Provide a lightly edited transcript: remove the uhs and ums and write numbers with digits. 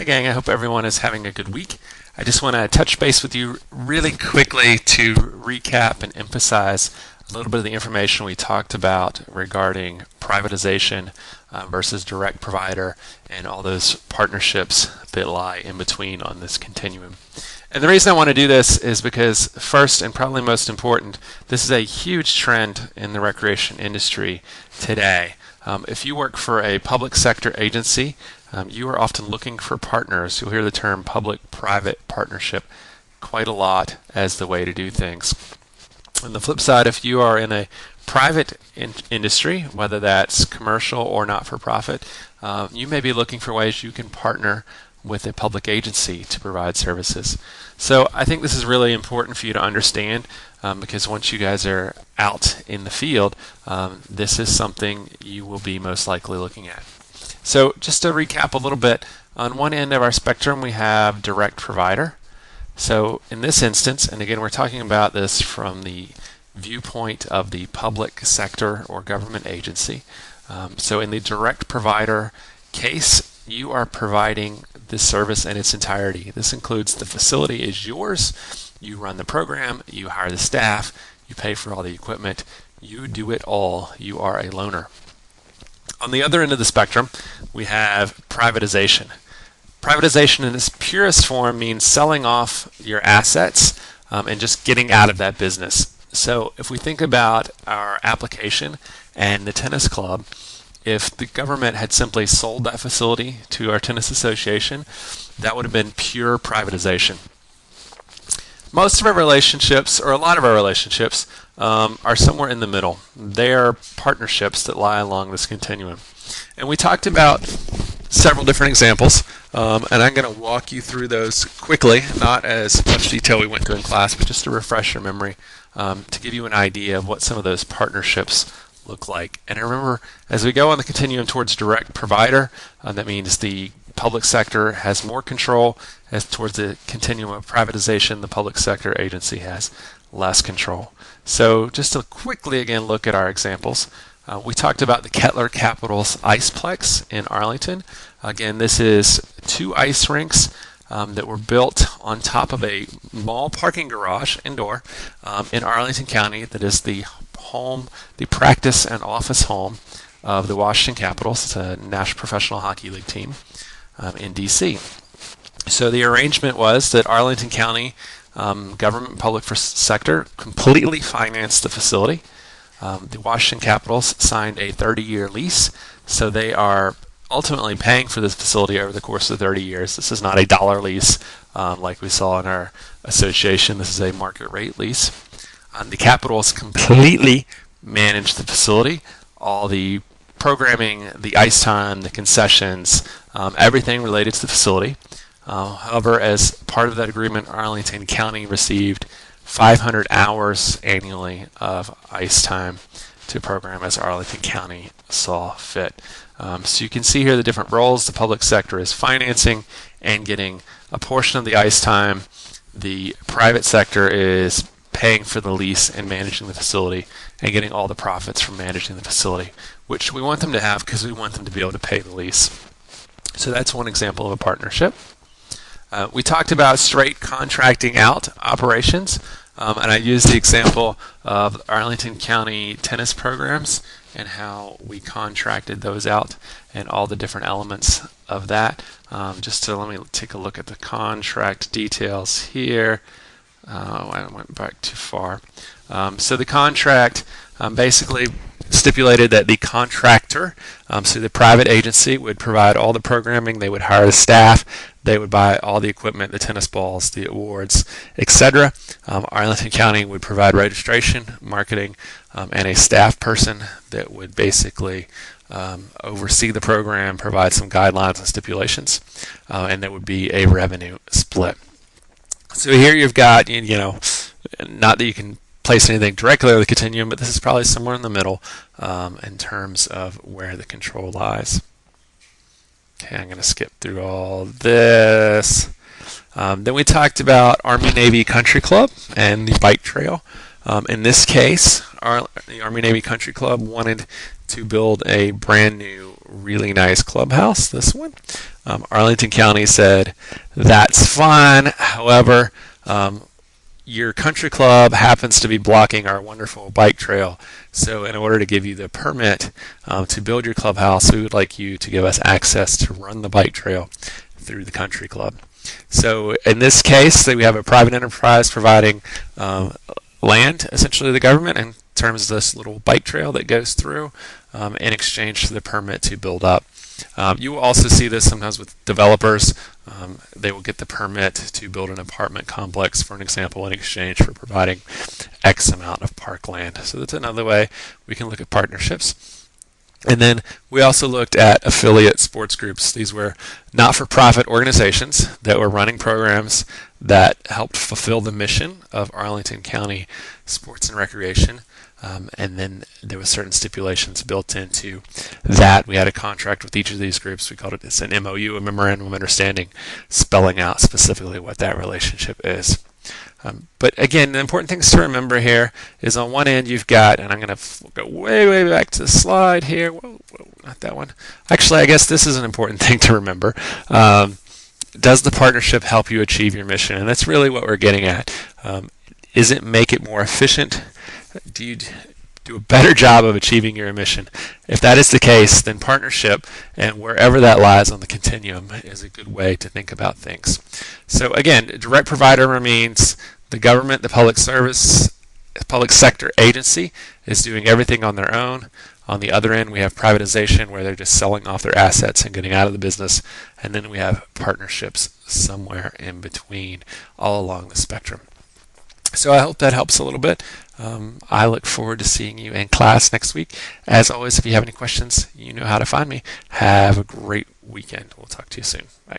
Hi gang, I hope everyone is having a good week. I just want to touch base with you really quickly to recap and emphasize a little bit of the information we talked about regarding privatization versus direct provider and all those partnerships that lie in between on this continuum. And the reason I want to do this is because first and probably most important, this is a huge trend in the recreation industry today. If you work for a public sector agency, you are often looking for partners. You'll hear the term public-private partnership quite a lot as the way to do things. On the flip side, if you are in a private industry, whether that's commercial or not-for-profit, you may be looking for ways you can partner with a public agency to provide services. So I think this is really important for you to understand because once you guys are out in the field, this is something you will be most likely looking at. So just to recap a little bit, on one end of our spectrum we have direct provider. So in this instance, and again we're talking about this from the viewpoint of the public sector or government agency. So in the direct provider case, you are providing this service in its entirety. This includes the facility is yours, you run the program, you hire the staff, you pay for all the equipment, you do it all. You are a loaner. On the other end of the spectrum, we have privatization. Privatization in its purest form means selling off your assets and just getting out of that business. So if we think about our application and the tennis club, if the government had simply sold that facility to our tennis association, that would have been pure privatization. Most of our relationships, or a lot of our relationships, are somewhere in the middle. They are partnerships that lie along this continuum. And we talked about several different examples, and I'm going to walk you through those quickly, not as much detail we went through in class, but just to refresh your memory, to give you an idea of what some of those partnerships look like. And remember, as we go on the continuum towards direct provider, that means the public sector has more control. As towards the continuum of privatization, the public sector agency has less control. So just to quickly again look at our examples, we talked about the Kettler Capitals Iceplex in Arlington. Again, this is 2 ice rinks that were built on top of a mall parking garage indoor in Arlington County that is the home, the practice and office home of the Washington Capitals. It's a National Professional Hockey League team in D.C. So the arrangement was that Arlington County government and public sector completely financed the facility. The Washington Capitals signed a 30-year lease, so they are ultimately paying for this facility over the course of 30 years. This is not a dollar lease like we saw in our association. This is a market rate lease. The Capitals completely managed the facility, all the programming, the ice time, the concessions, everything related to the facility. However, as part of that agreement, Arlington County received 500 hours annually of ice time to program as Arlington County saw fit. So you can see here the different roles. The public sector is financing and getting a portion of the ice time. The private sector is paying for the lease and managing the facility and getting all the profits from managing the facility, which we want them to have because we want them to be able to pay the lease. So that's one example of a partnership. We talked about straight contracting out operations, and I used the example of Arlington County tennis programs and how we contracted those out and all the different elements of that. Just to let me take a look at the contract details here. I went back too far. So the contract basically stipulated that the contractor, so the private agency, would provide all the programming, they would hire the staff, they would buy all the equipment, the tennis balls, the awards, etc. Arlington County would provide registration, marketing, and a staff person that would basically oversee the program, provide some guidelines and stipulations, and there would be a revenue split. So here you've got, not that you can place anything directly over the continuum, but this is probably somewhere in the middle in terms of where the control lies. Okay, I'm going to skip through all this. Then we talked about Army-Navy Country Club and the bike trail. In this case, the Army-Navy Country Club wanted to build a brand new really nice clubhouse, this one. Arlington County said, that's fine. However, your country club happens to be blocking our wonderful bike trail. So in order to give you the permit to build your clubhouse, we would like you to give us access to run the bike trail through the country club. So in this case, we have a private enterprise providing land, essentially the government, in terms of this little bike trail that goes through in exchange for the permit to build up. You will also see this sometimes with developers. They will get the permit to build an apartment complex, for an example, in exchange for providing X amount of parkland. So that's another way we can look at partnerships. And then we also looked at affiliate sports groups. These were not-for-profit organizations that were running programs that helped fulfill the mission of Arlington County Sports and Recreation. And then there were certain stipulations built into that. We had a contract with each of these groups. We called it an MOU, a Memorandum of Understanding, spelling out specifically what that relationship is. But again, the important things to remember here is on one end you've got, and I'm going to go way back to the slide here. Whoa, not that one. Actually, I guess this is an important thing to remember. Does the partnership help you achieve your mission? And that's really what we're getting at. Is it make it more efficient? Do you do a better job of achieving your mission? If that is the case, then partnership, and wherever that lies on the continuum, is a good way to think about things. So again, direct provider means the government, the public sector agency is doing everything on their own. On the other end, we have privatization, where they're just selling off their assets and getting out of the business. And then we have partnerships somewhere in between, all along the spectrum. So I hope that helps a little bit. I look forward to seeing you in class next week. As always, if you have any questions, you know how to find me. Have a great weekend. We'll talk to you soon. Bye.